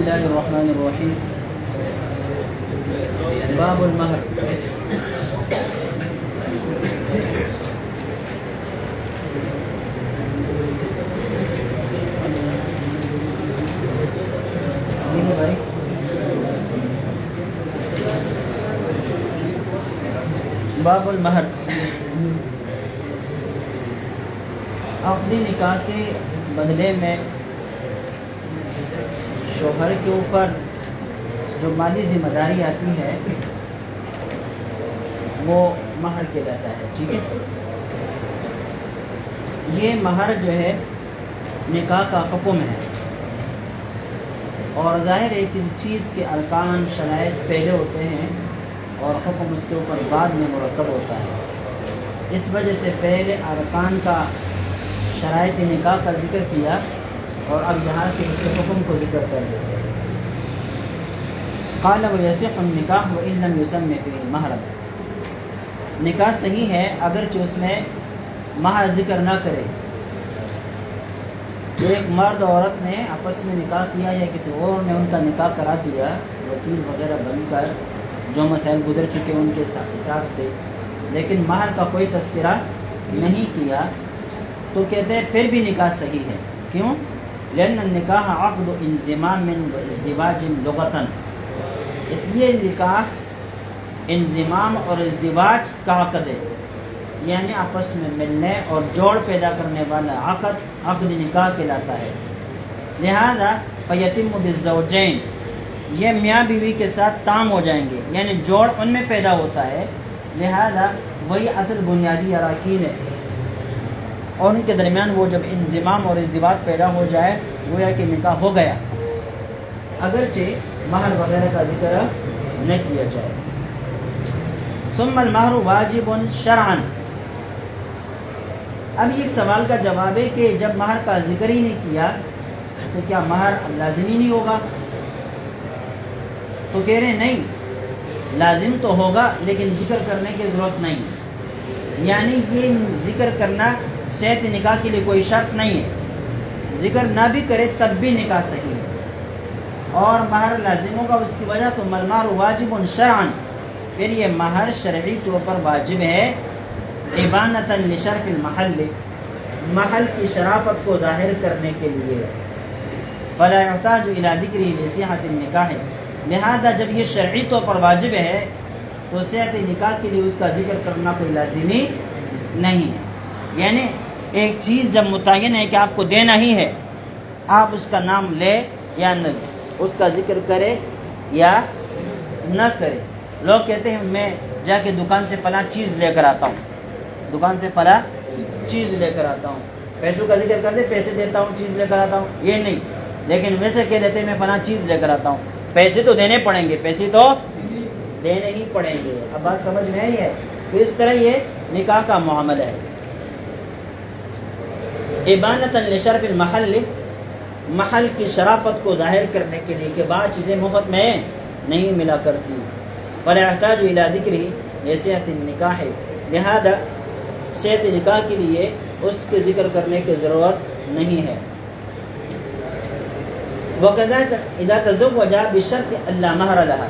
الله الرحمن الرحيم. باب المهر. باب المہر. عقدی نکاح کے بدلے میں شوہر کے اوپر جو مالی ذمہ داری آتی ہے وہ مہر کہلاتا ہے. ٹھیک ہے. یہ مہر جو ہے نکاح کا حکم ہے، اور ظاہر ہے کسی چیز کے ارکان شرائط پہلے ہوتے ہیں اور حکم اس کے اوپر بعد میں مرتب ہوتا ہے. اس وجہ سے پہلے ارکان کا شرائط نکاح کا ذکر کیا اور اب یہاں سے اس کے حکم کو ذکر کر دیتے ہیں. قال ويصح النکاح وان لم يسمى فيه المہر. نکاح صحیح ہے اگرچہ اس میں مہر ذکر نہ کرے. ایک مرد عورت نے آپس میں نکاح کیا یا کسی اور نے ان کا نکاح کرا دیا وکیل وغیرہ بن کر، جو مسائل گزر چکے ان کے حساب سے، لیکن مہر کا کوئی تذکرہ نہیں کیا، تو کہتے ہیں پھر بھی نکاح صحیح ہے. کیوں؟ لأن النکاح عقد انضمام و ازدواج لغتاً. اس لیے نکاح انضمام اور ازدواج کا عقد ہے، یعنی آپس میں ملنے اور جوڑ پیدا کرنے والا عقد نکاح کہلاتا ہے. لہذا فیتم بالزوجین، یہ میاں بیوی کے ساتھ تام ہو جائیں گے، یعنی جوڑ ان میں پیدا ہوتا ہے. لہذا وہی اصل بنیادی اراکین ہے، اور ان کے درمیان وہ جب انضمام اور ازدواج پیدا ہو جائے گویا کہ نکاح ہو گیا، اگرچہ مہر وغیرہ کا ذکر نہ کیا جائے. ثم المہر واجب شرعا. اب یہ سوال کا جواب ہے کہ جب مہر کا ذکر ہی نہیں کیا تو کیا مہر لازمی نہیں ہوگا؟ تو کہہ رہے نہیں، لازم تو ہوگا لیکن ذکر کرنے کی ضرورت نہیں. یعنی یہ ذکر کرنا صحت نکاح کے لیے کوئی شرط نہیں ہے، ذکر نہ بھی کرے تب بھی نکاح صحیح ہے. اور مہر لازم ہوگا اس کی وجہ تو المہر واجب شرعا، پھر یہ مہر شرعی طور پر واجب ہے. ابانۃ لشرف المحل، محل کی شرافت کو ظاہر کرنے کے لیے. فلا يحتاج الى ذکر لصحۃ النکاح. لہذا جب یہ شرعی طور پر واجب ہے تو صحت نکاح کے لیے اس کا ذکر کرنا کوئی لازمی نہیں ہے. یعنی ایک چیز جب متعین ہے کہ آپ کو دینا ہی ہے، آپ اس کا نام لے یا نہ لے، اس کا ذکر کرے یا نہ کرے. لوگ کہتے ہیں میں جا کے دکان سے فلاں چیز لے کر آتا ہوں، دکان سے فلاں چیز لے کر آتا ہوں، پیسوں کا ذکر کر دے پیسے دیتا ہوں چیز لے کر آتا ہوں، یہ نہیں. لیکن ویسے کہہ دیتے میں فلاں چیز لے کر آتا ہوں، پیسے تو دینے پڑیں گے، پیسے تو دینے ہی پڑیں گے. اب بات سمجھ میں آئی ہے؟ تو اس طرح یہ نکاح کا معاملہ ہے. ابانۃ لشرف المحل، محل کی شرافت کو ظاہر کرنے کے لیے کہ بعض چیزیں مفت میں نہیں ملا کرتی. فلا يحتاج الى ذکر صحت النکاح، لہذا صحت نکاح کے لیے اس کے ذکر کرنے کی ضرورت نہیں ہے. وَكَذَلِكَ اذا تزوج بشرط الا مہر لها.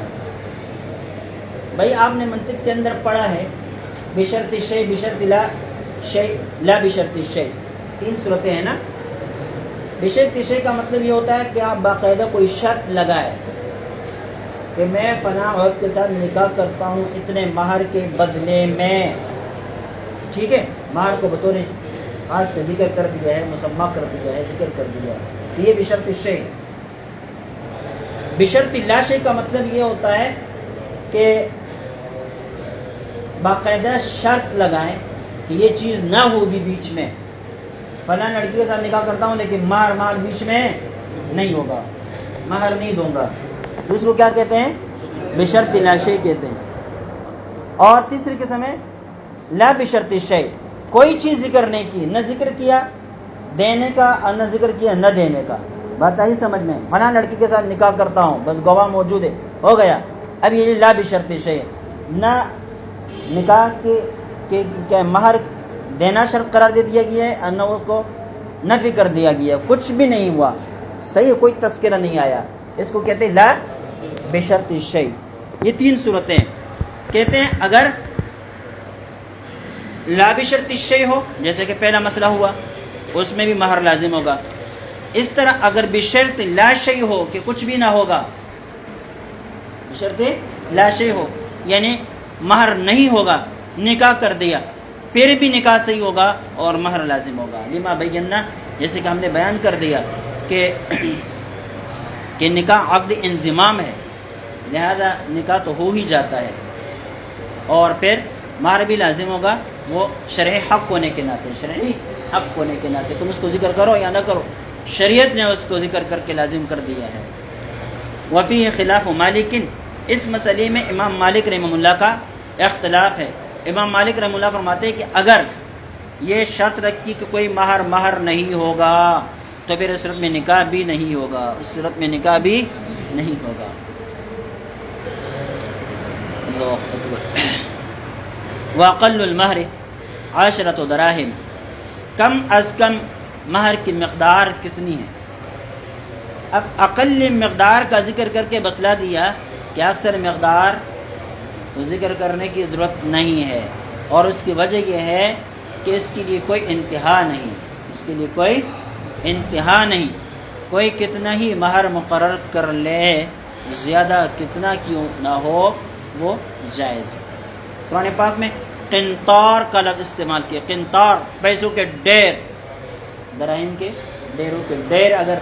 بھائی آپ نے منطق کے اندر پڑھا ہے بشرط الشیء بشرط لا شیء لا بشرط الشیء، تین صورتیں ہیں نا. بشرط الشیء کا مطلب یہ ہوتا ہے کہ آپ باقاعدہ کوئی شرط لگائے کہ میں فلاں عورت کے ساتھ نکاح کرتا ہوں اتنے مہر کے بدلے میں. ٹھیک ہے، مہر کو بطور خاص کا ذکر کر دیا ہے، مسمى کر دیا ہے، ذکر کر دیا ہے. یہ بشرط الشیء. بشرط لا شیء کا مطلب یہ ہوتا ہے کہ باقاعدہ شرط لگائیں کہ یہ چیز نہ ہوگی بیچ میں. فلاں لڑکی کے ساتھ نکاح کرتا ہوں لیکن مہر بیچ میں نہیں ہوگا، مہر نہیں دوں گا. اس کو کیا کہتے ہیں؟ بشرط لا شیء کہتے ہیں. اور تیسری قسم ہے لا بشرط الشیء، کوئی چیز ذکر نہیں کی، نہ ذکر کیا دینے کا اور نہ ذکر کیا نہ دینے کا. بات آئی سمجھ میں؟ فلاں لڑکی کے ساتھ نکاح کرتا ہوں، بس گواہ موجود ہے، ہو گیا. اب یہ لا بشرط الشیء، نہ نکاح کے کیا مہر دینا شرط قرار دے دیا گیا ہے اور نہ اس کو نفی کر دیا گیا، کچھ بھی نہیں ہوا. صحیح، کوئی تذکرہ نہیں آیا. اس کو کہتے ہیں لا بشرط الشیء. یہ 3 صورتیں کہتے ہیں اگر لا بشرط الشیء ہو جیسے کہ پہلا مسئلہ ہوا اس میں بھی مہر لازم ہوگا. اس طرح اگر بشرط لا شیء ہو کہ کچھ بھی نہ ہوگا, بشرط لا شیء ہو یعنی مہر نہیں ہوگا, نکاح کر دیا پھر بھی نکاح صحیح ہوگا اور مہر لازم ہوگا. لما بینا جیسے کہ ہم نے بیان کر دیا کہ نکاح عقد انضمام ہے, لہذا نکاح تو ہو ہی جاتا ہے اور پھر مہر بھی لازم ہوگا, وہ شرعی حق ہونے کے ناطے, شرعی حق ہونے کے ناطے تم اس کو ذکر کرو یا نہ کرو, شریعت نے اس کو ذکر کر کے لازم کر دیا ہے. وفی خلاف مالک, اس مسئلے میں امام مالک رحمہ اللہ کا اختلاف ہے. امام مالک رحمہ اللہ فرماتے ہیں کہ اگر یہ شرط رکھی کہ کوئی مہر نہیں ہوگا تو پھر اس صورت میں نکاح بھی نہیں ہوگا, اس صورت میں نکاح بھی نہیں ہوگا. اللہ اکبر. واقل المہر 10 دراہم, کم از کم مہر کی مقدار کتنی ہے؟ اب اقل مقدار کا ذکر کر کے بتلا دیا کہ اکثر مقدار تو ذکر کرنے کی ضرورت نہیں ہے, اور اس کی وجہ یہ ہے کہ اس کے لیے کوئی انتہا نہیں, اس کے لیے کوئی انتہا نہیں. کوئی کتنا ہی مہر مقرر کر لے, زیادہ کتنا کیوں نہ ہو وہ جائز. قرآن پاک میں قنطار کا لفظ استعمال کیا, قنطار پیسوں کے ڈھیر, دراہم کے ڈھیروں کے ڈھیر اگر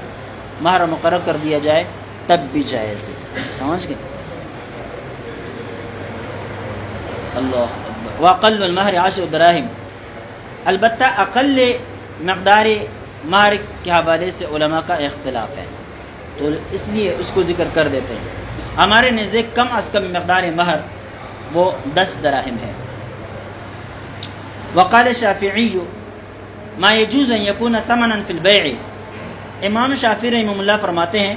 مہر مقرر کر دیا جائے تب بھی جائز. سمجھ گئے؟ اللہ. واقل المہر 10 دراہم, البتہ اقل مقدار مہر کے حوالے سے علماء کا اختلاف ہے تو اس لیے اس کو ذکر کر دیتے ہیں. ہمارے نزدیک کم از کم مقدار مہر وہ 10 دراہم ہے. وقال الشافعی ما يجوز ان يكون ثمنا في البيع, امام شافعی رحمہ اللہ فرماتے ہیں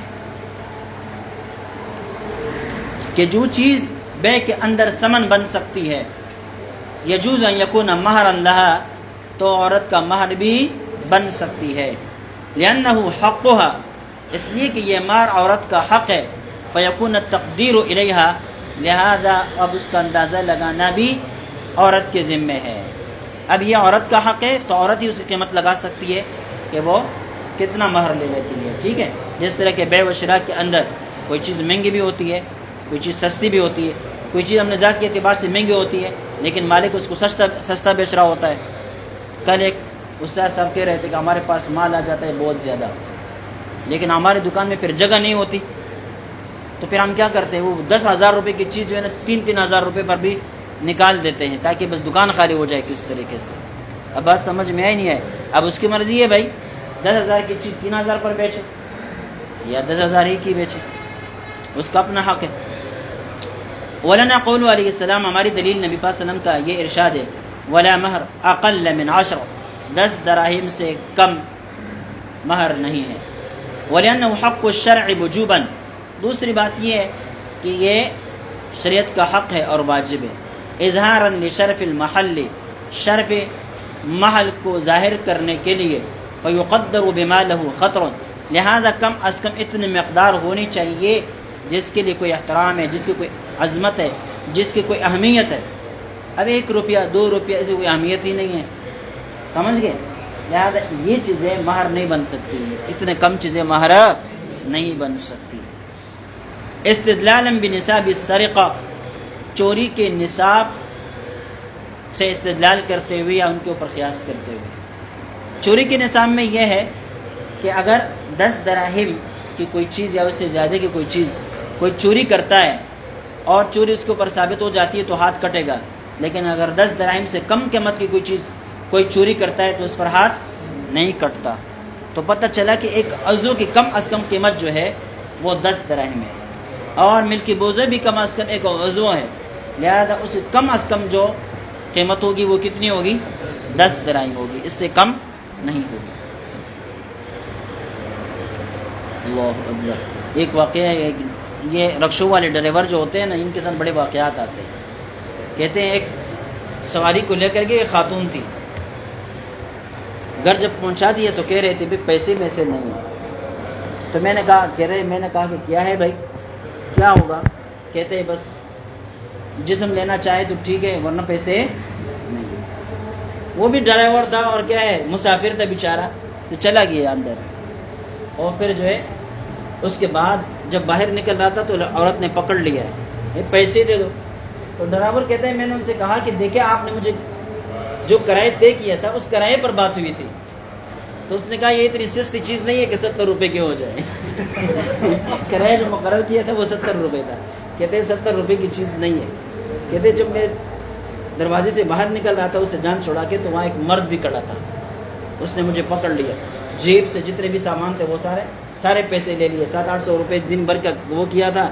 کہ جو چیز بیع کے اندر ثمن بن سکتی ہے, یجوز ان یکون مہرا لها, تو عورت کا مہر بھی بن سکتی ہے. لأنہ حقها, اس لیے کہ یہ مہر عورت کا حق ہے. فیکون التقدیر الیہا, لہذا اب اس کا اندازہ لگانا بھی عورت کے ذمے ہے. اب یہ عورت کا حق ہے تو عورت ہی اس کی قیمت لگا سکتی ہے کہ وہ کتنا مہر لے لیتی ہے. ٹھیک ہے, جس طرح کہ بیع و شراء کے اندر کوئی چیز مہنگی بھی ہوتی ہے, کوئی چیز سستی بھی ہوتی ہے, کوئی چیز ہم نے ذات کے اعتبار سے مہنگی ہوتی ہے لیکن مالک اس کو سستا بیچ رہا ہوتا ہے. کل ایک استاد صاحب کہہ رہے تھے کہ ہمارے پاس مال آ جاتا ہے بہت زیادہ, لیکن ہماری دکان میں پھر جگہ نہیں ہوتی, تو پھر ہم کیا کرتے ہیں, وہ 10,000 روپے کی چیز جو ہے نا 3,000 روپے پر بھی نکال دیتے ہیں تاکہ بس دکان خالی ہو جائے کس طریقے سے. اب بات سمجھ میں آئی نہیں ہے. اب اس کی مرضی ہے بھائی 10,000 کی چیز 3,000 پر بیچے یا 10,000 ہی کی بیچے, اس کا اپنا حق ہے. ولنا قول علیہ السلام, ہماری دلیل نبی پاک صلی اللہ علیہ وسلم کا یہ ارشاد ہے, ولا مہر اقل من 10, 10 دراہم سے کم مہر نہیں ہے. ولأنہ حق الشرع وجوبا, دوسری بات یہ ہے کہ یہ شریعت کا حق ہے اور واجب ہے. اظہارا لشرف المحل, شرف محل کو ظاہر کرنے کے لیے. فیقدر بما له خطر, لہذا کم از کم اتنی مقدار ہونی چاہیے جس کے لیے کوئی احترام ہے, جس کی کوئی عظمت ہے, جس کی کوئی اہمیت ہے. اب 1 روپیہ 2 روپیہ ایسی کوئی اہمیت ہی نہیں ہے, سمجھ گئے؟ لہذا یہ چیزیں مہر نہیں بن سکتی, اتنے کم چیزیں مہر نہیں بن سکتی. استدلالا بنصاب السرقہ, چوری کے نصاب سے استدلال کرتے ہوئے یا ان کے اوپر قیاس کرتے ہوئے. چوری کے نصاب میں یہ ہے کہ اگر 10 دراہم کی کوئی چیز یا اس سے زیادہ کی کوئی چیز کوئی چوری کرتا ہے اور چوری اس کے اوپر ثابت ہو جاتی ہے تو ہاتھ کٹے گا, لیکن اگر 10 دراہم سے کم قیمت کی کوئی چیز کوئی چوری کرتا ہے تو اس پر ہاتھ نہیں کٹتا. تو پتہ چلا کہ ایک عضو کی کم از کم قیمت جو ہے وہ 10 دراہم ہے, اور ملکی بوزے بھی کم از کم ایک عضو ہے, لہذا اس سے کم از کم جو قیمت ہوگی وہ کتنی ہوگی, 10 دراہم ہوگی, اس سے کم نہیں ہوگی. اللہ اکبر. ایک واقعہ ہے, یہ رکشوں والے ڈرائیور جو ہوتے ہیں نا, ان کے ساتھ بڑے واقعات آتے ہیں. کہتے ہیں ایک سواری کو لے کر کے ایک خاتون تھی, گھر جب پہنچا دیا تو کہہ رہے تھے بھی پیسے میں سے نہیں, تو میں نے کہا کہ کیا ہے بھائی، کیا ہوگا؟ کہتے ہیں بس جسم لینا چاہے تو ٹھیک ہے ورنہ پیسے نہیں۔ وہ بھی ڈرائیور تھا اور کیا ہے مسافر تھا بیچارہ، تو چلا گیا اندر۔ اور پھر جو ہے اس کے بعد جب باہر نکل رہا تھا تو عورت نے پکڑ لیا ہے، پیسے دے دو۔ تو ڈرائیور کہتے ہیں میں نے ان سے کہا کہ دیکھیں آپ نے مجھے جو کرایہ طے کیا تھا اس کرایے پر بات ہوئی تھی، تو اس نے کہا یہ اتنی سستی چیز نہیں ہے کہ 70 روپے کی ہو جائے۔ کرایہ جو مقرر کیا تھا وہ 70 روپے تھا۔ کہتے ہیں 70 روپے کی چیز نہیں ہے۔ کہتے جب میں دروازے سے باہر نکل رہا تھا اسے جان چھوڑا کے، تو وہاں ایک مرد بھی کھڑا تھا، اس نے مجھے پکڑ لیا، جیب سے جتنے بھی سامان تھے وہ سارے پیسے لے لیے۔ 700-800 روپے دن بھر کا وہ کیا تھا،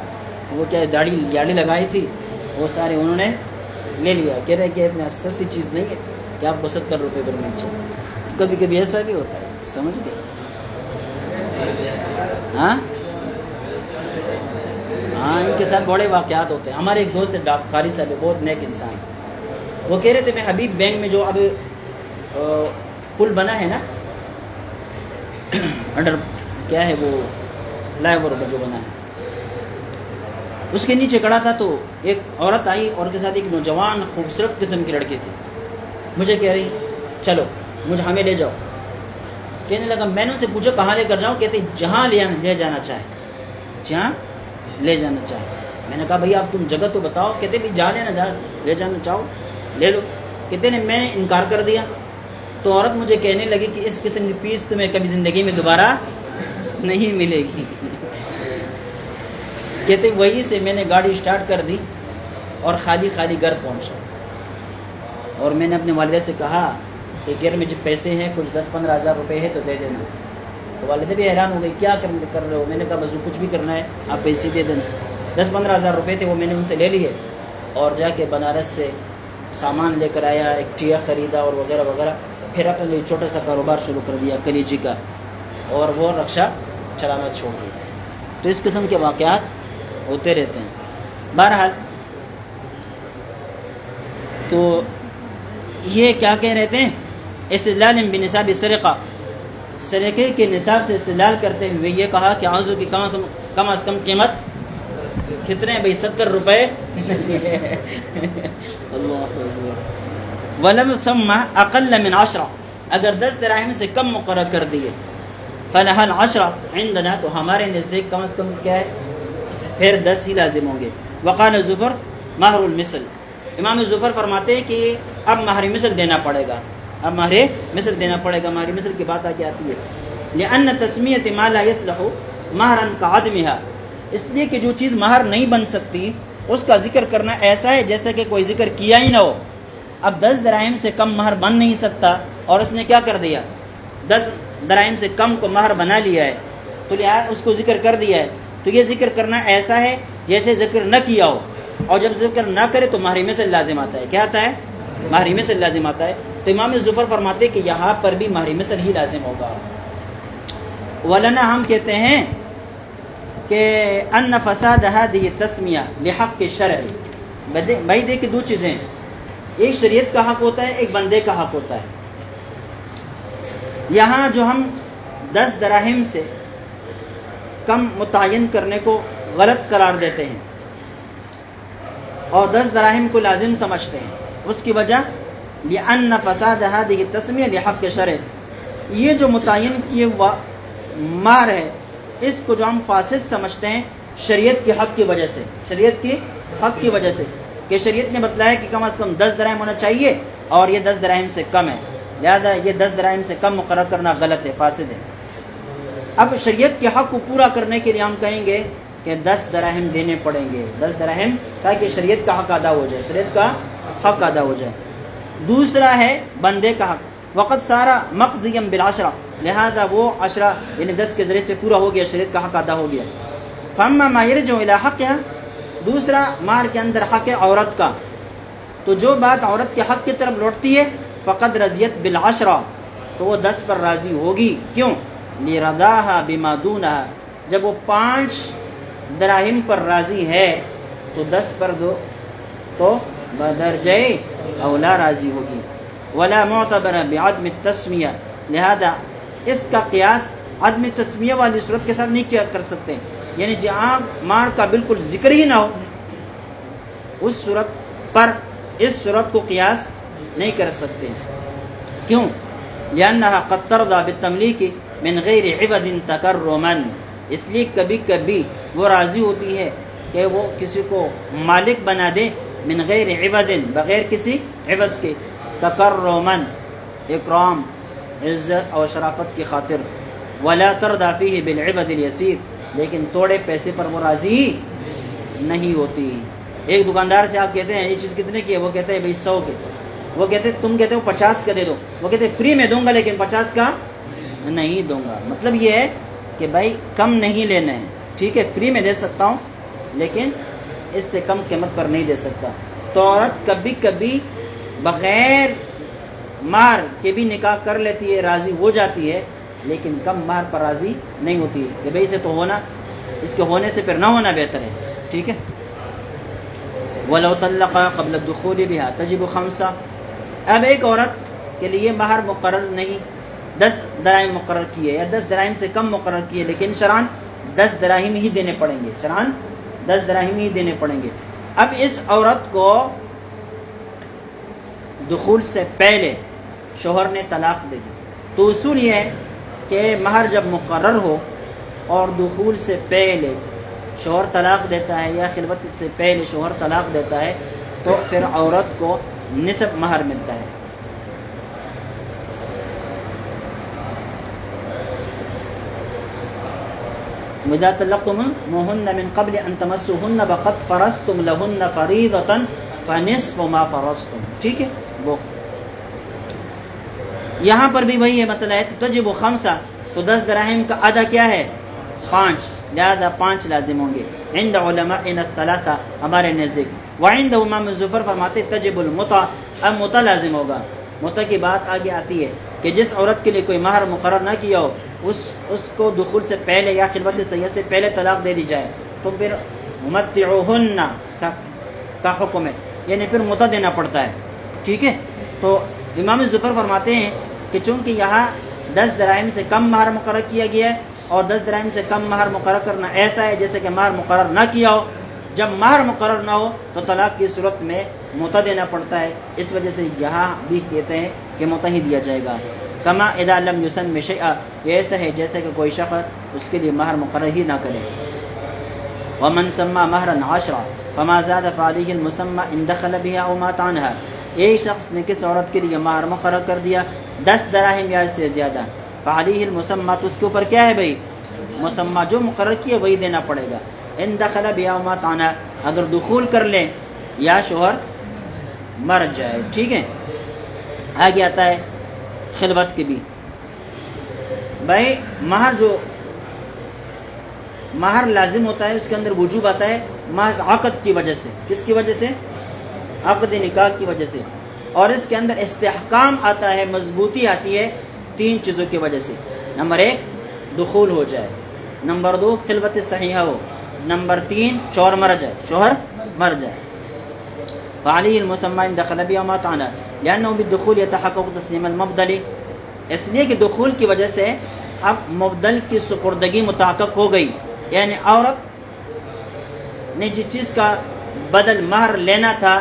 وہ کیا داڑھی لگائی تھی، وہ سارے انہوں نے لے لیا۔ کہہ رہے کہ اتنا سستی چیز نہیں ہے کہ آپ کو 70 روپے پر مل جائے۔ تو کبھی کبھی ایسا بھی ہوتا ہے، سمجھ گئے؟ ہاں ان کے ساتھ بڑے واقعات ہوتے ہیں۔ ہمارے ایک دوست ہے قاری صاحب، بہت نیک انسان، وہ کہہ رہے تھے میں حبیب بینک میں جو اب پل بنا ہے نا انڈر کیا ہے وہ فلائی اوور جو بنا ہے، اس کے نیچے کھڑا تھا تو ایک عورت آئی اور کے ساتھ ایک نوجوان خوبصورت قسم کی لڑکی تھی، مجھے کہہ رہی چلو ہمیں لے جاؤ۔ کہنے لگا، میں نے ان سے پوچھا کہاں لے کر جاؤں؟ کہتے جہاں لے جانا چاہے، جہاں لے جانا چاہے۔ میں نے کہا بھائی آپ تم جگہ تو بتاؤ۔ کہتے بھی جہاں لے جانا چاہو لے لو۔ کہتے نے میں نے انکار کر دیا تو عورت مجھے کہنے لگی کہ اس قسم کی پیس تمہیں کبھی زندگی میں دوبارہ نہیں ملے گی۔ کہتے وہی سے میں نے گاڑی سٹارٹ کر دی اور خالی گھر پہنچا، اور میں نے اپنے والدہ سے کہا کہ گھر میں جو پیسے ہیں کچھ 10-15 ہزار روپے ہے تو دے دینا۔ تو والدہ بھی حیران ہو گئی، کیا کر رہے ہو؟ میں نے کہا بس کچھ بھی کرنا ہے آپ پیسے دے دینا۔ 10-15 ہزار روپے تھے وہ میں نے ان سے لے لیے اور جا کے بنارس سے سامان لے کر آیا، ایک ٹیا خریدا اور وغیرہ وغیرہ، پھر اپنے لیے چھوٹا سا کاروبار شروع کر دیا کلیجی کا، اور وہ رکشا چلانا چھوڑ دیا۔ تو اس قسم کے واقعات ہوتے رہتے ہیں۔ بہرحال تو یہ کیا کہہ رہے تھے، استدلال بنصاب السرقہ، سرقے کے نصاب سے استدلال کرتے ہوئے یہ کہا کہ آنسو کی کم از کم قیمت کتنے ہیں بھائی؟ 70 روپے۔ ولم سمع اقل من 10، اگر 10 دراہم سے کم مقرر کر دیے، فلح العشرہ عندنا، تو ہمارے نزدیک کم از کم کیا ہے؟ پھر 10 ہی لازم ہوں گے۔ وقال ظفر مہر المثل، امام ظفر فرماتے ہیں کہ اب مہر مثل دینا پڑے گا، اب مہر مثل دینا پڑے گا۔ مہر مثل کی بات آگے آتی ہے، لأن تسمیۃ ما لا یصلح مہرا کعدمھا، اس لیے کہ جو چیز مہر نہیں بن سکتی اس کا ذکر کرنا ایسا ہے جیسا کہ کوئی ذکر کیا ہی نہ ہو۔ اب 10 دراہم سے کم مہر بن نہیں سکتا اور اس نے کیا کر دیا؟ 10 دراہم سے کم کو مہر بنا لیا ہے، تو لہٰذا اس کو ذکر کر دیا ہے، تو یہ ذکر کرنا ایسا ہے جیسے ذکر نہ کیا ہو، اور جب ذکر نہ کرے تو مہر مثل لازم آتا ہے۔ کیا آتا ہے؟ مہر مثل لازم آتا ہے۔ تو امام ظفر فرماتے کہ یہاں پر بھی مہر مثل ہی لازم ہوگا۔ ولنا، ہم کہتے ہیں کہ ان فساد هذه التسمیہ لحق الشرع، بھائی دیکھیں دو چیزیں، ایک شریعت کا حق ہوتا ہے، ایک بندے کا حق ہوتا ہے۔ یہاں جو ہم 10 دراہم سے کم متعین کرنے کو غلط قرار دیتے ہیں اور 10 دراہم کو لازم سمجھتے ہیں، اس کی وجہ لأن فساد هذه التسمیہ لحق الشرع، یہ جو متعین کیے ہوا مہر ہے اس کو جو ہم فاسد سمجھتے ہیں شریعت کے حق کی وجہ سے، شریعت کے حق کی وجہ سے، کہ شریعت نے بتلایا کہ کم از کم 10 دراہم ہونا چاہیے اور یہ 10 دراہم سے کم ہے، لہذا یہ 10 دراہم سے کم مقرر کرنا غلط ہے، فاسد ہے۔ اب شریعت کے حق کو پورا کرنے کے لیے ہم کہیں گے کہ 10 دراہم دینے پڑیں گے، 10 دراہم، تاکہ شریعت کا حق ادا ہو جائے، شریعت کا حق ادا ہو جائے۔ دوسرا ہے بندے کا حق، وقت سارا مقضیم بالعشرہ، لہذا وہ 10 یعنی 10 کے ذریعے سے پورا ہو گیا، شریعت کا حق ادا ہو گیا۔ فاما ما یرجع الی حقها، دوسرا مہر کے اندر حق ہے عورت کا، تو جو بات عورت کے حق کی طرف لوٹتی ہے فقد رضیت بالعشرہ، تو وہ 10 پر راضی ہوگی۔ کیوں؟ لرضاها بما دونها، جب وہ 5 دراہم پر راضی ہے تو 10 پر دو تو بدرجہ اولا راضی ہوگی۔ ولا معتبر بعدم التسمیہ، لہذا اس کا قیاس عدم تسمیہ والی صورت کے ساتھ نہیں کر سکتے، یعنی جہاں مہر کا بالکل ذکر ہی نہ ہو اس صورت پر اس صورت کو قیاس نہیں کر سکتے. کیوں؟ لأنها قد ترضى بالتملیک من غیر عوض تکرما، اس لیے کبھی کبھی وہ راضی ہوتی ہے کہ وہ کسی کو مالک بنا دے من غیر عوض، بغیر کسی عوض کے، تکرما اکرام عزت اور شرافت کی خاطر، ولا ترضى فيه بالعوض اليسیر، لیکن تھوڑے پیسے پر وہ راضی نہیں ہوتی. ایک دکاندار سے آپ کہتے ہیں یہ چیز کتنے کی ہے، وہ کہتے ہیں بھائی 100 کے، وہ کہتے تم کہتے ہو 50 کا دے دو، وہ کہتے فری میں دوں گا لیکن 50 کا نہیں دوں گا. مطلب یہ ہے کہ بھائی کم نہیں لینا ہے، ٹھیک ہے فری میں دے سکتا ہوں لیکن اس سے کم قیمت پر نہیں دے سکتا. تو عورت کبھی کبھی بغیر مہر کے بھی نکاح کر لیتی ہے، راضی ہو جاتی ہے، لیکن کم مہر پر راضی نہیں ہوتی ہے کہ بھائی اسے تو ہونا، اس کے ہونے سے پھر نہ ہونا بہتر ہے. ٹھیک ہے. وَلَوْ طَلَّقَ قَبْلَ الدُّخُولِ بِهَا تَجِبُ 5. اب ایک عورت کے لیے مہر مقرر نہیں، 10 دراہم مقرر کیے یا 10 دراہم سے کم مقرر کیے، لیکن شرعاً 10 دراہم ہی دینے پڑیں گے، شرعاً 10 دراہم ہی دینے پڑیں گے. اب اس عورت کو دخول سے پہلے شوہر نے طلاق دے دی، تو اصول یہ ہے کہ مہر جب مقرر ہو اور دخول سے پہلے شوہر طلاق دیتا ہے یا خلوت سے پہلے شوہر طلاق دیتا ہے تو پھر عورت کو نصف مہر ملتا ہے. وَإِذَا طَلَّقْتُمُوهُنَّ مِن قَبْلِ أَن تَمَسُّوهُنَّ وَقَدْ فَرَضْتُمْ لَهُنَّ فَرِيضَةً فَنِصْفُ مَا فَرَضْتُمْ. ٹھیک ہے. وہ یہاں پر بھی وہی ہے مسئلہ ہے. تجب 5، تو 10 دراہم کا ادا کیا ہے 5، لہذا 5 لازم ہوں گے. عند علماءنا الثلاثہ، ہمارے نزدیک. وعند امام ظفر فرماتے تجب المتع، اب متع لازم ہوگا. متع کی بات آگے آتی ہے کہ جس عورت کے لیے کوئی مہر مقرر نہ کیا ہو اس کو دخول سے پہلے یا خلوت سیاح سے پہلے طلاق دے دی جائے تو پھر متعوہن کا حکم ہے، یعنی پھر متع دینا پڑتا ہے. ٹھیک ہے. تو امام ظفر فرماتے ہیں کہ چونکہ یہاں 10 دراہم سے کم مہر مقرر کیا گیا ہے اور 10 دراہم سے کم مہر مقرر کرنا ایسا ہے جیسے کہ مہر مقرر نہ کیا ہو، جب مہر مقرر نہ ہو تو طلاق کی صورت میں متع دینا پڑتا ہے. اس وجہ سے یہاں بھی کہتے ہیں کہ متع ہی دیا جائے گا. کما اذا لم یسم شیئا، یہ ایسا ہے جیسے کہ کوئی شخص اس کے لیے مہر مقرر ہی نہ کرے. ومن سما مہرا 10 فما زاد فعلیہ المسمى ان دخل بها او مات عنها، ایک شخص نے کس عورت کے لیے مہر مقرر کر دیا 10 دراہم یا سے زیادہ، فعلیہ المسمى، تو اس کے اوپر کیا ہے بھائی مسمى، جو مقرر کیا وہی دینا پڑے گا. ان دخل بها او مات عنها، اگر دخول کر لیں یا شوہر مر جائے. ٹھیک ہے. آگے آتا ہے خلوت کے بھی. بھائی مہر جو مہر لازم ہوتا ہے اس کے اندر وجوب آتا ہے محض عقد کی وجہ سے. کس کی وجہ سے؟ عقد نکاح کی وجہ سے. اور اس کے اندر استحکام آتا ہے، مضبوطی آتی ہے 3 چیزوں کی وجہ سے. نمبر 1 دخول ہو جائے، نمبر 2 خلوت صحیحہ ہو، نمبر 3 شوہر مر جائے. فعلیہ المسمى ان دخل بها وما تعالى لانه بالدخول يتحقق تسلیم المبدل، اس لیے کہ دخول کی وجہ سے اب مبدل کی سپردگی متحقق ہو گئی، یعنی عورت نے جس چیز کا بدل مہر لینا تھا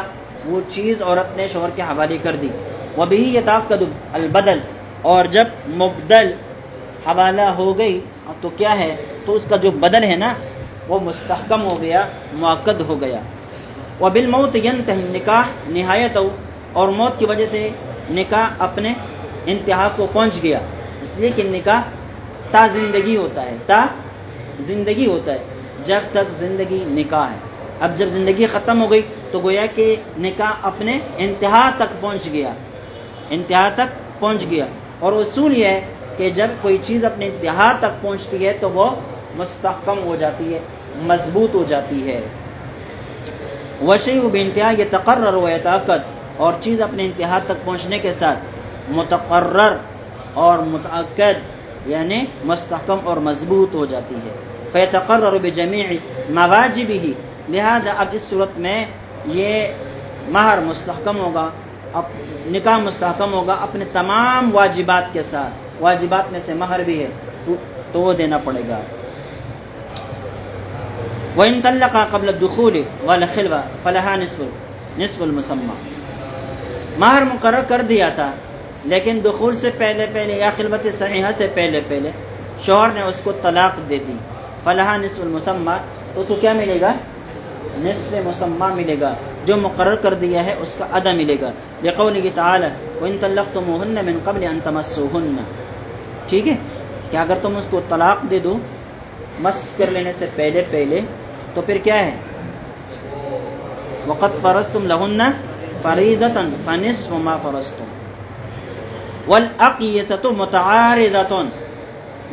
وہ چیز عورت نے شوہر کے حوالے کر دی. وبه يتعقد البدل، اور جب مبدل حوالہ ہو گئی تو کیا ہے، تو اس کا جو بدل ہے نا وہ مستحکم ہو گیا، مؤکد ہو گیا. وبالموت ينتهي النکاح نہایت، اور موت کی وجہ سے نکاح اپنے انتہا کو پہنچ گیا. اس لیے کہ نکاح تا زندگی ہوتا ہے، جب تک زندگی نکاح ہے. اب جب زندگی ختم ہو گئی تو گویا کہ نکاح اپنے انتہا تک پہنچ گیا. اور اصول یہ ہے کہ جب کوئی چیز اپنے انتہا تک پہنچتی ہے تو وہ مستحکم ہو جاتی ہے، مضبوط ہو جاتی ہے. وشیء بانتہا یتقرر و یتأکد، اور چیز اپنے انتہا تک پہنچنے کے ساتھ متقرر اور متأکد یعنی مستحکم اور مضبوط ہو جاتی ہے. فیتقرر بجمیع مواجبہ، لہذا اب اس صورت میں یہ مہر مستحکم ہوگا، نکاح مستحکم ہوگا اپنے تمام واجبات کے ساتھ. واجبات میں سے مہر بھی ہے، تو وہ دینا پڑے گا۔ وَإِن طَلَّقَا قَبْلَ الدُّخُولِ وَالْخِلْوَةِ فَلَهَا نِصْفُ الْمُسَمَّى۔ مہر مقرر کر دیا تھا لیکن دخول سے پہلے یا خلوت صحیحہ سے پہلے شوہر نے اس کو طلاق دے دی، فَلَهَا نِصْفُ الْمُسَمَّى، تو اس کو کیا ملے گا؟ نصف مسمى ملے گا، جو مقرر کر دیا ہے اس کا ادا ملے گا، لقوله تعالی وَإِن طَلَّقْتُمُوهُنَّ مِن قَبْلِ أَن تَمَسُّوهُنَّ۔ ٹھیک ہے کہ اگر تم اس کو طلاق دے دو مس کر لینے سے پہلے تو پھر کیا ہے؟ وَقَدْ فَرَضْتُمْ لَهُنَّ فَرِيضَةً فَنِصْفُ مَا فَرَضْتُمْ۔ وَالْأَقْيَسَةُ مُتَعَارِضَةٌ،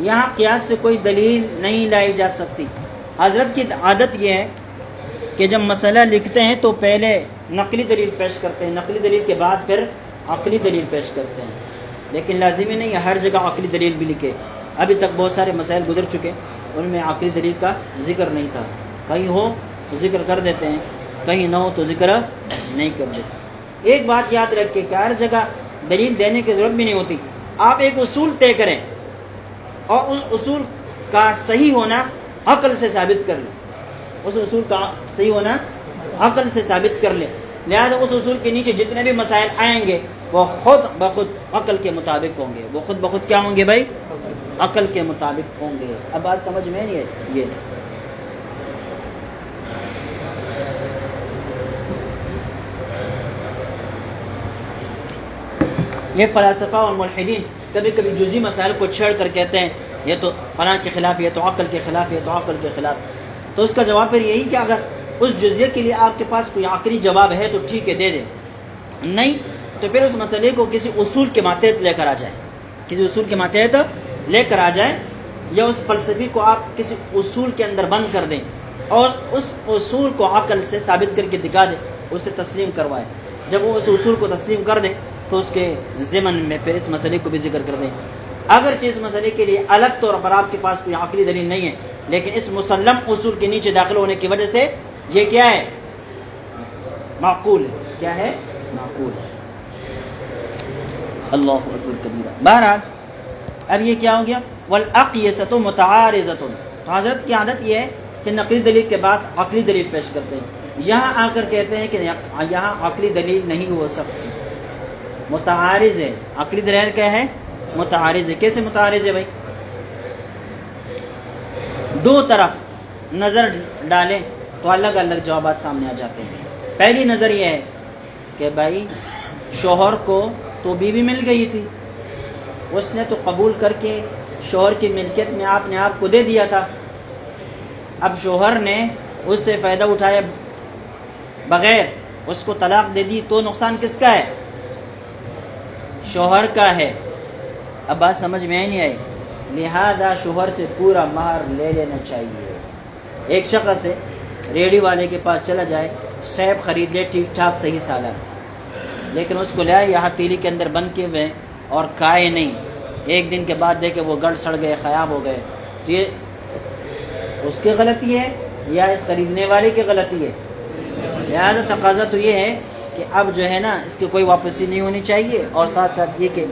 یہاں قیاس سے کوئی دلیل نہیں لائی جا سکتی۔ حضرت کی عادت یہ ہے کہ جب مسئلہ لکھتے ہیں تو پہلے نقلی دلیل پیش کرتے ہیں، نقلی دلیل کے بعد پھر عقلی دلیل پیش کرتے ہیں، لیکن لازمی نہیں ہے ہر جگہ عقلی دلیل بھی لکھے۔ ابھی تک بہت سارے مسائل گزر چکے ان میں عقلی دلیل کا ذکر نہیں تھا، کہیں ہو تو ذکر کر دیتے ہیں، کہیں نہ ہو تو ذکر نہیں کر دیتے۔ ایک بات یاد رکھیں کہ ہر جگہ دلیل دینے کی ضرورت بھی نہیں ہوتی، آپ ایک اصول طے کریں اور اس اصول کا صحیح ہونا عقل سے ثابت کر لیں، اس اصول کا صحیح ہونا عقل سے ثابت کر لیں، لہذا اس اصول کے نیچے جتنے بھی مسائل آئیں گے وہ خود بخود عقل کے مطابق ہوں گے، وہ خود بخود کیا ہوں گے بھائی؟ عقل کے مطابق ہوں گے۔ اب بات سمجھ میں نہیں ہے؟ یہ فلاسفہ اور ملحدین کبھی کبھی جزئی مسائل کو چھیڑ کر کہتے ہیں یہ تو فلاں کے خلاف، یہ تو عقل کے خلاف، یہ تو عقل کے خلاف، تو اس کا جواب پھر یہی کہ اگر اس جزیے کے لیے آپ کے پاس کوئی عقلی جواب ہے تو ٹھیک ہے دے دیں، نہیں تو پھر اس مسئلے کو کسی اصول کے ماتحت لے کر آ جائیں، کسی اصول کے ماتحت لے کر آ جائیں، یا اس فلسفی کو آپ کسی اصول کے اندر بند کر دیں اور اس اصول کو عقل سے ثابت کر کے دکھا دیں، اسے تسلیم کروائیں۔ جب وہ اس اصول کو تسلیم کر دیں تو اس کے ضمن میں پھر اس مسئلے کو بھی ذکر کر دیں۔ اگر اس مسئلے کے لیے الگ طور پر آپ کے پاس کوئی عقلی دلیل نہیں ہے لیکن اس مسلم اصول کے نیچے داخل ہونے کی وجہ سے یہ کیا ہے؟ معقول ہے۔ کیا ہے؟ معقول۔ اللہ اکبر کبیرہ۔ بہرحال اب یہ کیا ہو گیا؟ والأقیسۃ متعارضۃ، تو حضرت کی عادت یہ ہے کہ نقلی دلیل کے بعد عقلی دلیل پیش کرتے ہیں، یہاں آ کر کہتے ہیں کہ یہاں عقلی دلیل نہیں ہو سکتی، متعارض ہے۔ عقلی دلیل کیا ہے؟ متعارض ہے۔ کیسے متعارض ہے بھائی؟ دو طرف نظر ڈالیں تو الگ الگ جوابات سامنے آ جاتے ہیں۔ پہلی نظر یہ ہے کہ بھائی شوہر کو تو بیوی مل گئی تھی، اس نے تو قبول کر کے شوہر کی ملکیت میں آپ نے آپ کو دے دیا تھا، اب شوہر نے اس سے فائدہ اٹھائے بغیر اس کو طلاق دے دی تو نقصان کس کا ہے؟ شوہر کا ہے۔ اب بات سمجھ میں نہیں آئی، لہذا شوہر سے پورا مہر لے لینا چاہیے۔ ایک شخص سے ریڑھی والے کے پاس چلا جائے، سیب خرید لے ٹھیک ٹھاک صحیح سالہ، لیکن اس کو لے آئے یہاں تیلی کے اندر بند کیے ہوئے اور کھائے نہیں، ایک دن کے بعد دیکھے وہ گڑ سڑ گئے، خراب ہو گئے، تو یہ اس کی غلطی ہے یا اس خریدنے والے کی غلطی ہے؟ لہذا تقاضا تو یہ ہے کہ اب جو ہے نا اس کی کوئی واپسی نہیں ہونی چاہیے، اور ساتھ ساتھ یہ کہ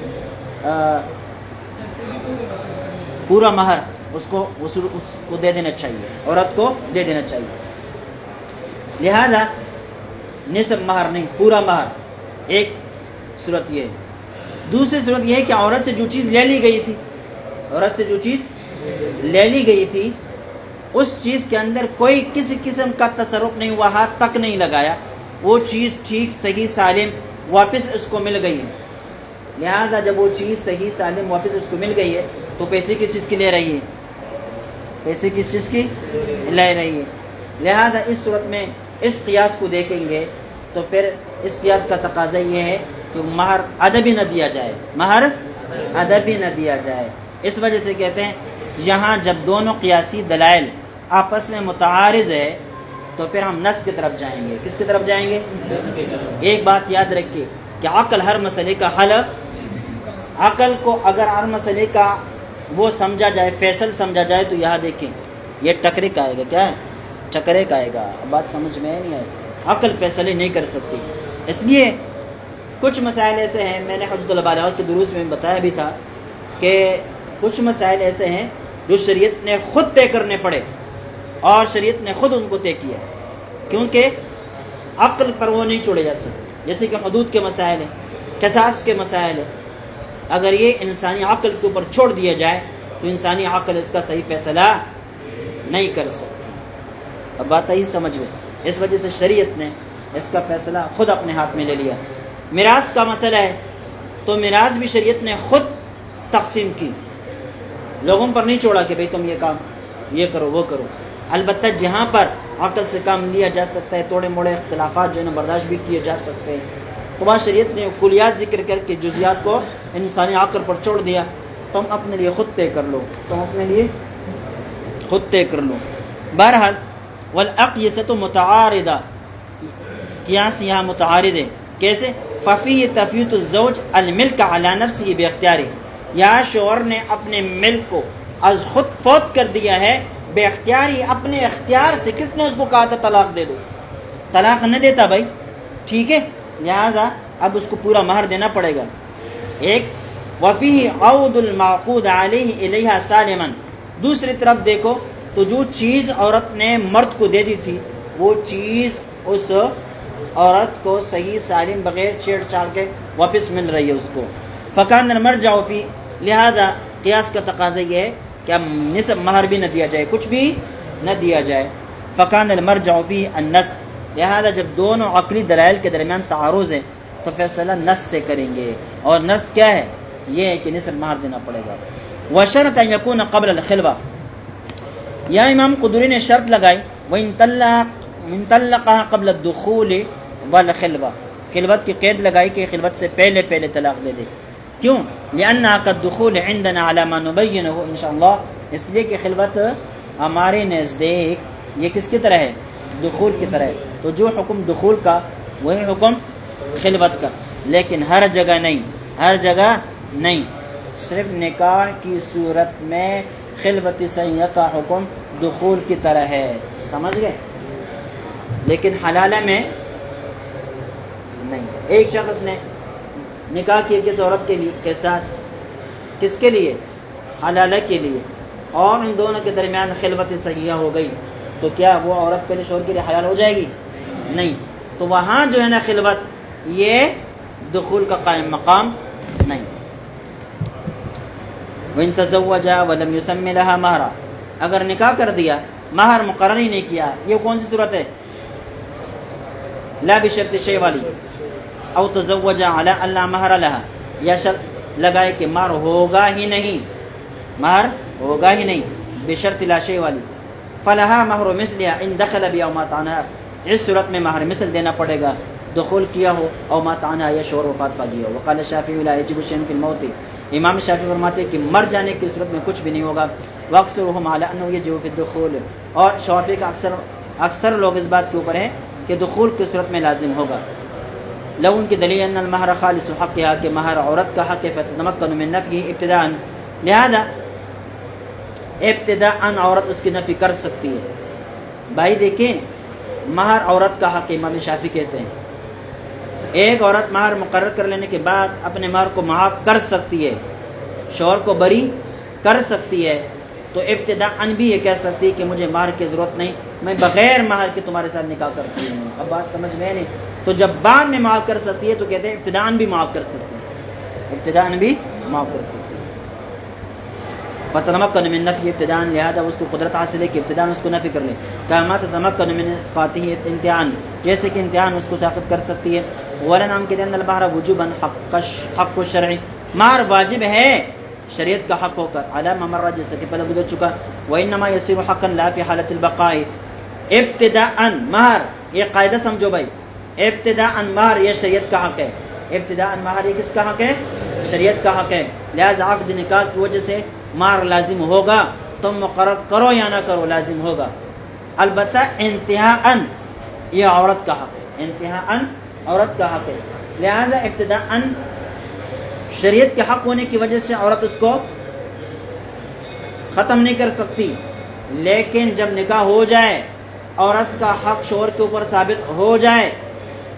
پورا مہر اس کو دے دینا چاہیے، عورت کو دے دینا چاہیے۔ لہذا نصف مہر نہیں، پورا مہر، ایک صورت یہ ہے۔ دوسری صورت یہ ہے کہ عورت سے جو چیز لے لی گئی تھی، عورت سے جو چیز لے لی گئی تھی اس چیز کے اندر کوئی کسی قسم کا تصرف نہیں ہوا، ہاتھ تک نہیں لگایا، وہ چیز ٹھیک صحیح سالم واپس اس کو مل گئی ہے۔ لہذا جب وہ چیز صحیح سالم واپس اس کو مل گئی ہے تو پیسے کس چیز کی لے رہی ہے؟ پیسے کس چیز کی لے رہی ہے۔ لہذا اس صورت میں اس قیاس کو دیکھیں گے تو پھر اس قیاس کا تقاضا یہ ہے کہ مہر ادبی نہ دیا جائے، مہر ادبی نہ دیا جائے۔ اس وجہ سے کہتے ہیں یہاں جب دونوں قیاسی دلائل آپس میں متعارض ہے تو پھر ہم نص کی طرف جائیں گے۔ کس کی طرف جائیں گے؟ ایک بات یاد رکھیے کہ عقل ہر مسئلے کا حل، عقل کو اگر ہر مسئلے کا وہ سمجھا جائے، فیصل سمجھا جائے تو یہاں دیکھیں یہ ٹکرے کا آئے گا، کیا ہے؟ چکرے کا آئے گا۔ بات سمجھ میں نہیں آئی، عقل فیصلے نہیں کر سکتی۔ اس لیے کچھ مسائل ایسے ہیں، میں نے حجۃ البالغہ کے دروس میں بتایا بھی تھا کہ کچھ مسائل ایسے ہیں جو شریعت نے خود طے کرنے پڑے، اور شریعت نے خود ان کو طے کیا ہے، کیونکہ عقل پر وہ نہیں چھوڑے جا سکتے. جیسے کہ حدود کے مسائل ہیں، قصاص کے مسائل ہیں، اگر یہ انسانی عقل کے اوپر چھوڑ دیا جائے تو انسانی عقل اس کا صحیح فیصلہ نہیں کر سکتی. اب بات آئی سمجھ میں؟ اس وجہ سے شریعت نے اس کا فیصلہ خود اپنے ہاتھ میں لے لیا. میراث کا مسئلہ ہے تو میراث بھی شریعت نے خود تقسیم کی، لوگوں پر نہیں چھوڑا کہ بھئی تم یہ کام یہ کرو وہ کرو. البتہ جہاں پر عقل سے کام لیا جا سکتا ہے، توڑے موڑے اختلافات جو ہے برداشت بھی کیے جا سکتے ہیں، تو وہاں شریعت نے کلیات ذکر کر کے جزیات کو انسانی عقل پر چھوڑ دیا. تم اپنے لیے خود طے کر لو، تم اپنے لیے خود طے کر لو. بہرحال والاقیسۃ متعارضہ، قیاس یہاں متعارض ہے. کیسے؟ ففیہ تفویت الزوج الملک علی نفسہ باختیارہ، یا شوہر نے اپنے ملک کو از خود فوت کر دیا ہے بے اختیاری، اپنے اختیار سے. کس نے اس کو کہا تھا طلاق دے دو؟ طلاق نہ دیتا بھائی، ٹھیک ہے، لہذا اب اس کو پورا مہر دینا پڑے گا. ایک وفیہ عود المعقود علیہ الیہا سالما، دوسری طرف دیکھو تو جو چیز عورت نے مرد کو دے دی تھی وہ چیز اس عورت کو صحیح سالم بغیر چھیڑ چھاڑ کے واپس مل رہی ہے اس کو. فکان المرجع فی، لہذا قیاس کا تقاضا یہ ہے کہ اب نصف مہر بھی نہ دیا جائے، کچھ بھی نہ دیا جائے. فکان المرجع فی النص، لہذا جب دونوں عقلی دلائل کے درمیان تعارض ہے تو فیصلہ نص سے کریں گے، اور نص کیا ہے؟ یہ ہے کہ نصف مہر دینا پڑے گا. وشرط ان یکون قبل الخلوہ، یا امام قدری نے شرط لگائی وَإِن طَلَّقَهَا قَبْلَ الدُّخُولِ وَالْخِلْوَةِ، خلوت کی قید لگائی کہ خلوت سے پہلے پہلے طلاق دے دے. کیوں؟ لِأَنَّهَا كَالدُّخُولِ عِنْدَنَا عَلَى مَا نُبَيِّنُهُ انشاءاللہ، اس لیے کہ خلوت ہمارے نزدیک یہ کس کی طرح ہے؟ دخول کی طرح ہے. تو جو حکم دخول کا وہی حکم خلوت کا، لیکن ہر جگہ نہیں، ہر جگہ نہیں. صرف نکاح کی صورت میں خلوت صحیحہ کا حکم دخول کی طرح ہے، سمجھ گئے، لیکن حلالہ میں نہیں. ایک شخص نے نکاح کیا کس عورت کے ساتھ، کس کے لیے؟ حلالہ کے لیے، اور ان دونوں کے درمیان خلوت صحیحہ ہو گئی تو کیا وہ عورت پہلے شوہر کے لیے حلال ہو جائے گی؟ نہیں. تو وہاں جو ہے نا خلوت یہ دخول کا قائم مقام نہیں. وَإِن تَزَوَّجَا وَلَمْ يُسَمِّ لَهَا مَهْرًا، اگر نکاح کر دیا مہر مقرر ہی نہیں کیا، یہ کون سی صورت ہے؟ لا بشرط شیء والی. او تزوج علی اللہ مہر لها، یا شرط لگائے کہ مہر ہوگا ہی نہیں، مہر ہوگا ہی نہیں، بشرط لا شیء والی. فلها مہر مثلها ان دخل بها او مات عنها، اس صورت میں مہر مثل دینا پڑے گا دخول کیا ہو او مات عنها، یا شوہر وفات پا گیا ہو. وقال الشافعی لا يجب شيء في الموت، امام شافعی فرماتے ہیں کہ مر جانے کی صورت میں کچھ بھی نہیں ہوگا. واکثرهم على انه يجب في الدخول، اور شافعی کا اکثر لوگ اس بات کے اوپر ہیں کہ دخول کی صورت میں لازم ہوگا. لو ان کی دلیل ان المہر خالص حقها، کہ مہر عورت کا حق ہے، فتتمکن من نفی ابتداء، لہذا ابتداء عورت اس کی نفی کر سکتی ہے. بھائی دیکھیں، مہر عورت کا حق، امام شافعی کہتے ہیں ایک عورت مہر مقرر کر لینے کے بعد اپنے مہر کو معاف کر سکتی ہے، شوہر کو بری کر سکتی ہے. تو ابتداءً بھی یہ کہہ سکتی ہے کہ مجھے مہر کی ضرورت نہیں، میں بغیر مہر کے تمہارے ساتھ نکاح کرتی ہوں. اب بات سمجھ میں نہیں. تو جب بعد میں معاف کر سکتی ہے تو کہتے ہیں ابتداءً بھی معاف کر سکتی ہے، ابتداءً بھی معاف کر سکتی ہے. فتتمکن من نفی ابتداءً، لہذا اس کو قدرت حاصل ہے کہ ابتداءً اس کو نفی کر لے. کما تتمکن من اسقاطہ انتہاءً، جیسے کہ انتہاءً اس کو ساقط کر سکتی ہے. ولنام کہ ان المہر وجوبا حق الشرع، مہر واجب ہے شریعت کا حق ہو کر، علامہ مر جیسے کہ پہلے گزر چکا. وانما يصير حقا لا في حالة البقاء. ابتداءً مہر، یہ قاعدہ سمجھو بھائی، ابتداءً مہر یہ شریعت کا حق ہے. ابتداءً مہر یہ کس کا حق ہے؟ شریعت کا حق ہے. لہذا عقد نکاح کی وجہ سے مہر لازم ہوگا، تم مقرر کرو یا نہ کرو لازم ہوگا. البتہ انتہاءً یہ عورت کا حق ہے، انتہاءً عورت کا حق ہے. لہذا ابتداءً شریعت کے حق ہونے کی وجہ سے عورت اس کو ختم نہیں کر سکتی. لیکن جب نکاح ہو جائے، عورت کا حق شوہر کے اوپر ثابت ہو جائے،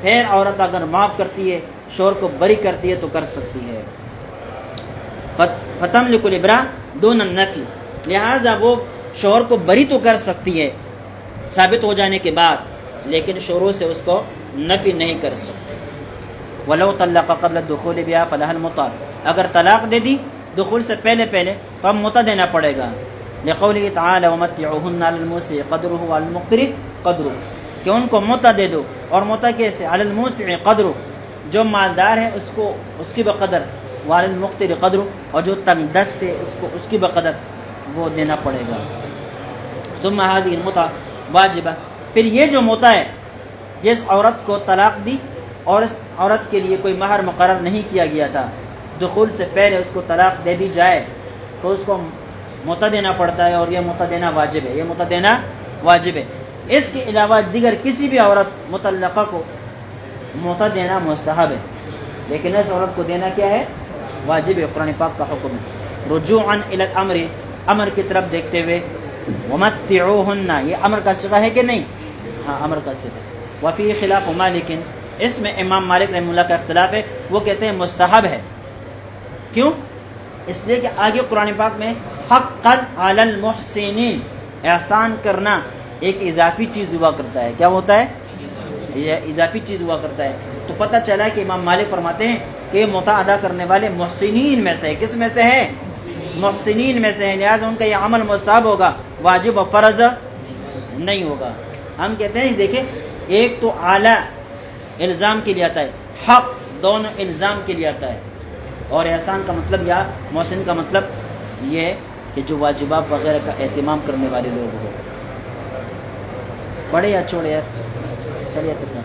پھر عورت اگر معاف کرتی ہے، شوہر کو بری کرتی ہے تو کر سکتی ہے. فتملک الابراء دون النفی، لہٰذا وہ شوہر کو بری تو کر سکتی ہے ثابت ہو جانے کے بعد، لیکن شروع سے اس کو نفی نہیں کر سکتی۔ وَلَوْ طَلَّقَ قَبْلَ الدُّخُولِ بِهَا فَلَهَا الْمُطَاعَ، اگر طلاق دے دی دخول سے پہلے تو اب متع دینا پڑے گا، لِقَوْلِهِ تَعَالَى وَمَتِّعُوهُنَّ عَلَى الْمُوسِعِ قَدْرُهُ وَعَلَى الْمُقْتِرِ قَدْرُهُ، کہ ان کو متع دے دو، اور متع کیسے؟ عَلَى الْمُوسِعِ قَدْرُهُ، جو مالدار ہے اس کو اس کی بقدر، وَعَلَى الْمُقْتِرِ قَدْرُهُ، اور جو تنگ دست ہے اس کو اس کی بقدر وہ دینا پڑے گا۔ ثم هذه المتع واجبہ، پھر یہ جو متع ہے جس عورت کو طلاق دی اور اس عورت کے لیے کوئی مہر مقرر نہیں کیا گیا تھا، دخول سے پہلے اس کو طلاق دے دی جائے تو اس کو متع دینا پڑتا ہے، اور یہ متع دینا واجب ہے، یہ متع دینا واجب ہے۔ اس کے علاوہ دیگر کسی بھی عورت مطلقہ کو متع دینا مستحب ہے، لیکن اس عورت کو دینا کیا ہے؟ واجب ہے، قرآن پاک کا حکم ہے۔ رجوعاً الی الامر، امر کی طرف دیکھتے ہوئے، ومتعوہن، یہ امر کا صیغہ ہے کہ نہیں؟ ہاں امر کا صیغہ۔ وفی خلاف مالک، اس میں امام مالک رحمہ اللہ کا اختلاف ہے، وہ کہتے ہیں مستحب ہے۔ کیوں؟ اس لیے کہ آگے قرآن پاک میں حقا علی المحسنین، احسان کرنا ایک اضافی چیز ہوا کرتا ہے۔ کیا ہوتا ہے؟ یہ اضافی چیز ہوا کرتا ہے۔ تو پتہ چلا کہ امام مالک فرماتے ہیں کہ متع ادا کرنے والے محسنین میں سے، کس میں سے ہے؟ محسنین میں سے ہیں، لہٰذا ان کا یہ عمل مستحب ہوگا، واجب و فرض نہیں ہوگا۔ ہم کہتے ہیں دیکھیں، ایک تو اعلیٰ الزام کے لیے آتا ہے، حق دونوں الزام کے لیے آتا ہے، اور احسان کا مطلب یا محسن کا مطلب یہ ہے کہ جو واجبات وغیرہ کا اہتمام کرنے والے لوگ ہو۔ پڑھے یا چھوڑے یار؟ چلیے تک